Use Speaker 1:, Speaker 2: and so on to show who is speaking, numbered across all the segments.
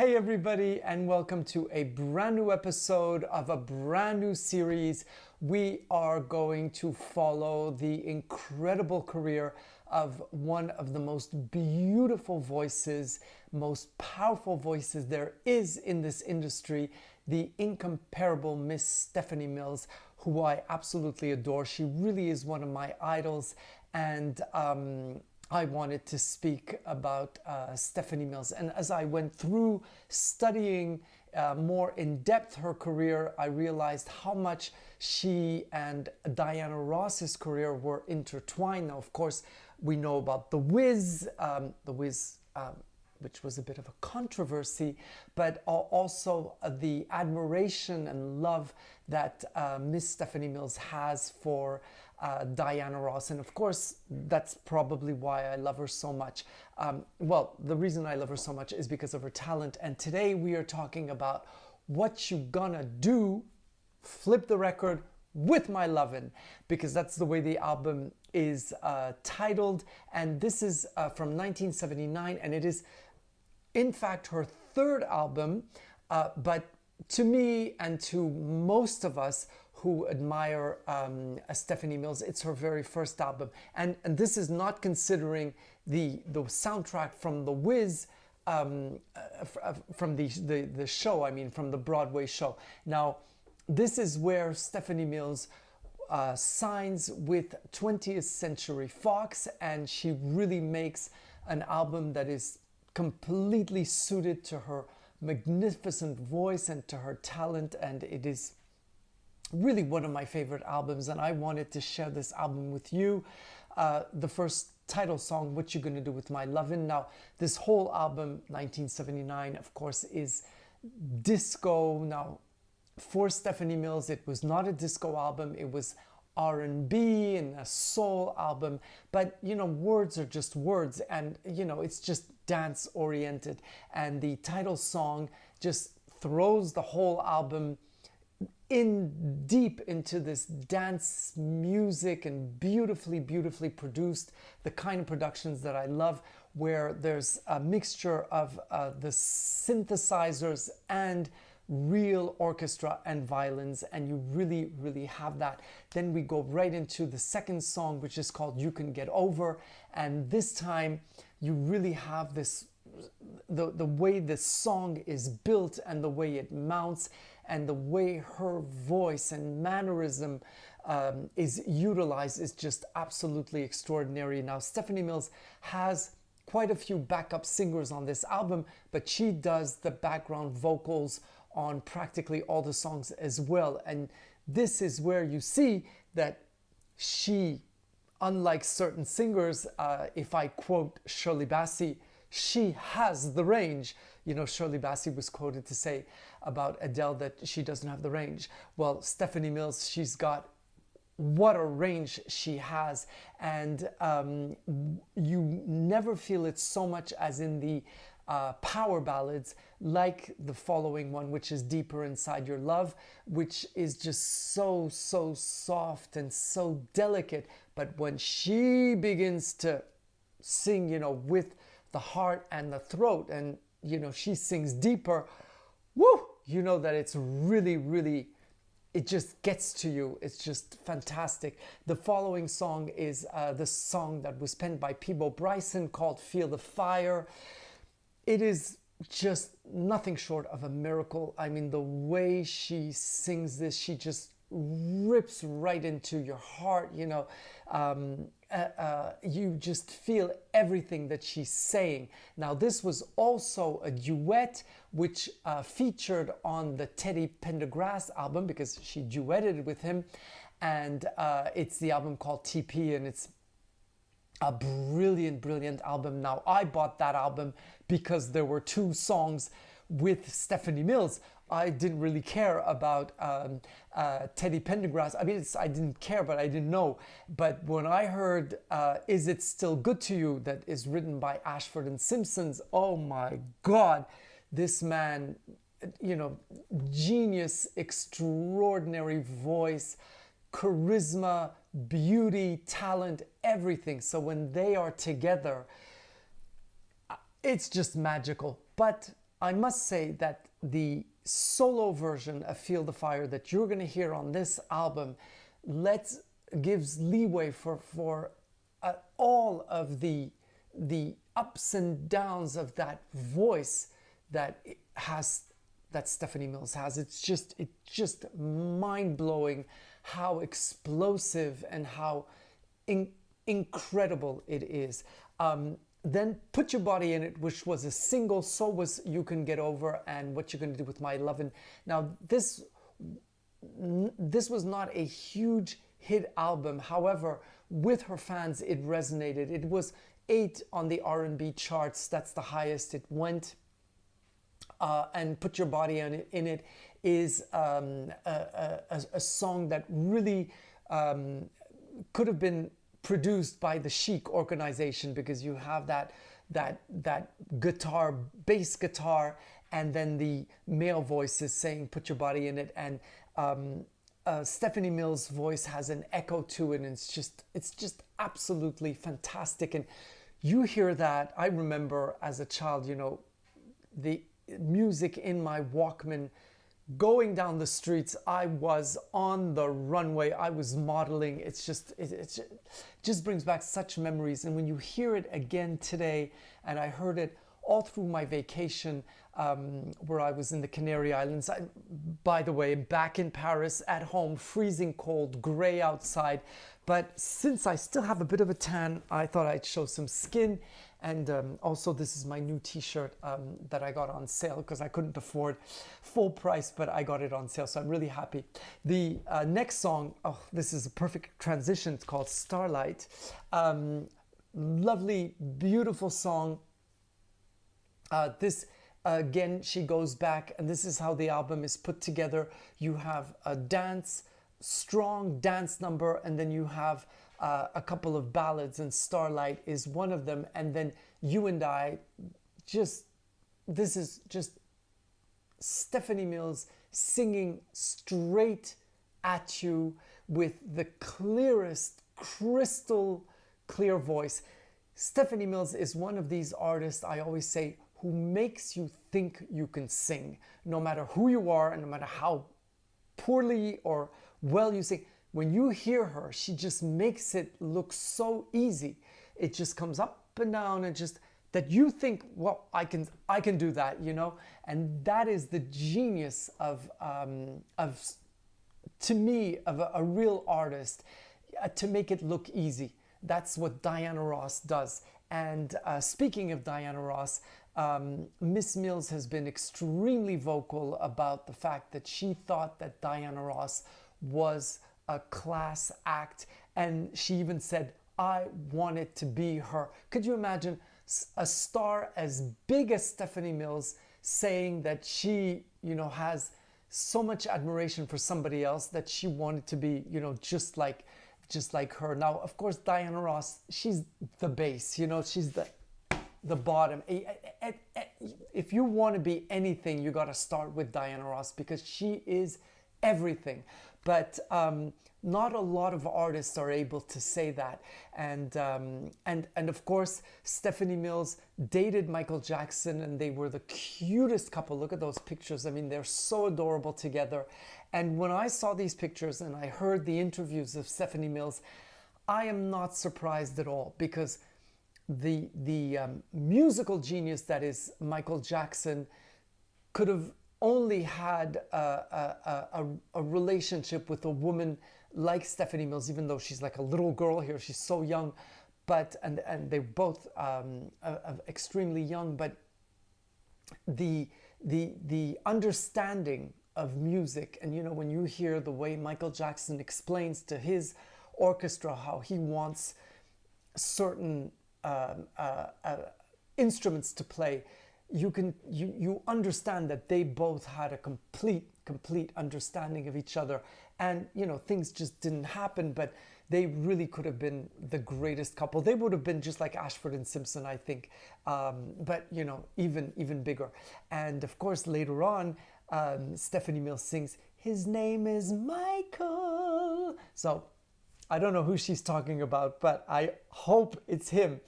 Speaker 1: Hey everybody, and welcome to a brand new episode of a brand new series. We are going to follow the incredible career of one of the most beautiful voices, most powerful voices there is in this industry, the incomparable Miss Stephanie Mills, who I absolutely adore. She really is one of my idols, and I wanted to speak about Stephanie Mills. And as I went through studying more in depth her career, I realized how much she and Diana Ross's career were intertwined. Now, of course, we know about The Wiz, which was a bit of a controversy, but also the admiration and love that Miss Stephanie Mills has for Diana Ross. And of course, that's probably why I love her so much. Well, the reason I love her so much is because of her talent. And today we are talking about what you gonna do, flip the record with my lovin', because that's the way the album is titled. And this is from 1979, and it is in fact her third album, but to me and to most of us who admire Stephanie Mills, it's her very first album. And this is not considering the soundtrack from The Wiz, from the show, I mean, from the Broadway show. Now, this is where Stephanie Mills signs with 20th Century Fox, and she really makes an album that is completely suited to her magnificent voice and to her talent, and it is really one of my favorite albums, and I wanted to share this album with you. The first title song, What You Gonna Do With My Lovin'. Now, this whole album, 1979, of course, is disco. Now, for Stephanie Mills, it was not a disco album, it was R&B and a soul album, but you know, words are just words, and you know, it's just dance oriented, and the title song just throws the whole album in deep into this dance music, and beautifully produced, the kind of productions that I love, where there's a mixture of the synthesizers and real orchestra and violins, and you really have that. Then we go right into the second song, which is called You Can Get Over, and this time you really have this, the way this song is built and the way it mounts and the way her voice and mannerism is utilized is just absolutely extraordinary. Now, Stephanie Mills has quite a few backup singers on this album, but she does the background vocals on practically all the songs as well. And this is where you see that she, unlike certain singers, if I quote Shirley Bassey, she has the range. You know, Shirley Bassey was quoted to say about Adele that she doesn't have the range. Well, Stephanie Mills, she's got what a range she has, and you never feel it so much as in the power ballads like the following one, which is Deeper Inside Your Love, which is just so soft and so delicate. But when she begins to sing, you know, with the heart and the throat, and you know, she sings deeper, woo, you know that it's really, it just gets to you. It's just fantastic. The following song is the song that was penned by Peabo Bryson called Feel the Fire. It is just nothing short of a miracle. I mean, the way she sings this, she just rips right into your heart, you know. You just feel everything that she's saying. Now, this was also a duet which featured on the Teddy Pendergrass album, because she duetted with him, and it's the album called TP, and it's a brilliant album. Now, I bought that album because there were two songs with Stephanie Mills. I didn't really care about Teddy Pendergrass. I mean, I didn't care, but I didn't know. But when I heard Is It Still Good to You, that is written by Ashford and Simpsons, oh my God, this man, you know, genius, extraordinary voice, charisma, beauty, talent, everything. So when they are together, it's just magical. But I must say that the solo version of Feel the Fire that you're going to hear on this album gives leeway for all of the ups and downs of that voice that Stephanie Mills has. It's just mind-blowing how explosive and how incredible it is. Then Put Your Body in It, which was a single, so was You Can Get Over, and What You're Gonna Do with My Lovin'. Now this was not a huge hit album. However, with her fans, it resonated. It was 8 on the R&B charts. That's the highest it went. And Put Your Body in It is a song that really could have been produced by the Chic organization, because you have that guitar, bass guitar, and then the male voices saying "Put your body in it," and Stephanie Mills' voice has an echo to it, and it's just absolutely fantastic. And you hear that. I remember as a child, the music in my Walkman. Going down the streets, I was on the runway, I was modeling. It just brings back such memories. And when you hear it again today, and I heard it all through my vacation where I was in the Canary Islands. By the way, back in Paris, at home, freezing cold, gray outside. But since I still have a bit of a tan, I thought I'd show some skin. And also, this is my new t-shirt that I got on sale because I couldn't afford full price, but I got it on sale, so I'm really happy. The next song, oh, this is a perfect transition. It's called Starlight. Lovely, beautiful song. This, again, she goes back, and this is how the album is put together. You have a strong dance number, and then you have a couple of ballads, and Starlight is one of them. And then You and I, this is just Stephanie Mills singing straight at you with the clearest, crystal clear voice. Stephanie Mills is one of these artists, I always say, who makes you think you can sing, no matter who you are and no matter how poorly or well you sing. When you hear her, she just makes it look so easy. It just comes up and down, and just that you think, well, I can do that, And that is the genius of to me, of a real artist, to make it look easy. That's what Diana Ross does. And speaking of Diana Ross, Miss Mills has been extremely vocal about the fact that she thought that Diana Ross was a class act, and she even said, I wanted to be her. Could you imagine a star as big as Stephanie Mills saying that she, has so much admiration for somebody else that she wanted to be, just like her. Now, of course, Diana Ross, she's the base, she's the bottom. If you want to be anything, you got to start with Diana Ross, because she is everything. But not a lot of artists are able to say that. And of course, Stephanie Mills dated Michael Jackson, and they were the cutest couple. Look at those pictures. I mean, they're so adorable together. And when I saw these pictures and I heard the interviews of Stephanie Mills, I am not surprised at all, because the musical genius that is Michael Jackson could have only had a relationship with a woman like Stephanie Mills, even though she's like a little girl here, she's so young, but and they're both extremely young, but the understanding of music, and when you hear the way Michael Jackson explains to his orchestra how he wants certain instruments to play, you understand that they both had a complete understanding of each other. And things just didn't happen, but they really could have been the greatest couple. They would have been just like Ashford and Simpson, I think, but even bigger. And of course, later on, Stephanie Mills sings, "His name is Michael." So I don't know who she's talking about, but I hope it's him.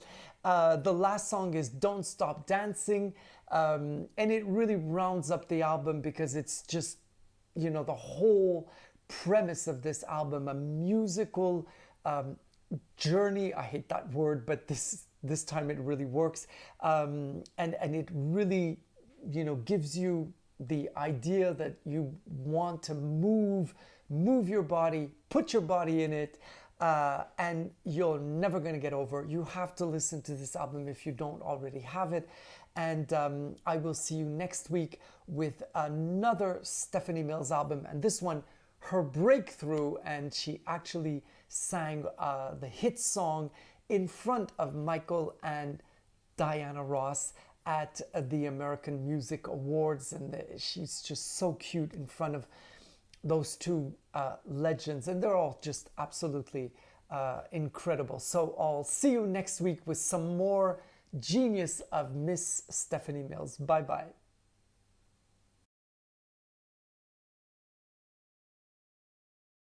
Speaker 1: The last song is "Don't Stop Dancing," And it really rounds up the album because it's just, you know, the whole premise of this album, a musical journey. I hate that word, but this time it really works. And it really, you know, gives you the idea that you want to move your body, put your body in it, and you're never going to get over. You have to listen to this album if you don't already have it. And I will see you next week with another Stephanie Mills album, and this one, her breakthrough, and she actually sang the hit song in front of Michael and Diana Ross at the American Music Awards, and she's just so cute in front of those two legends, and they're all just absolutely incredible. So I'll see you next week with some more genius of Miss Stephanie Mills. Bye bye.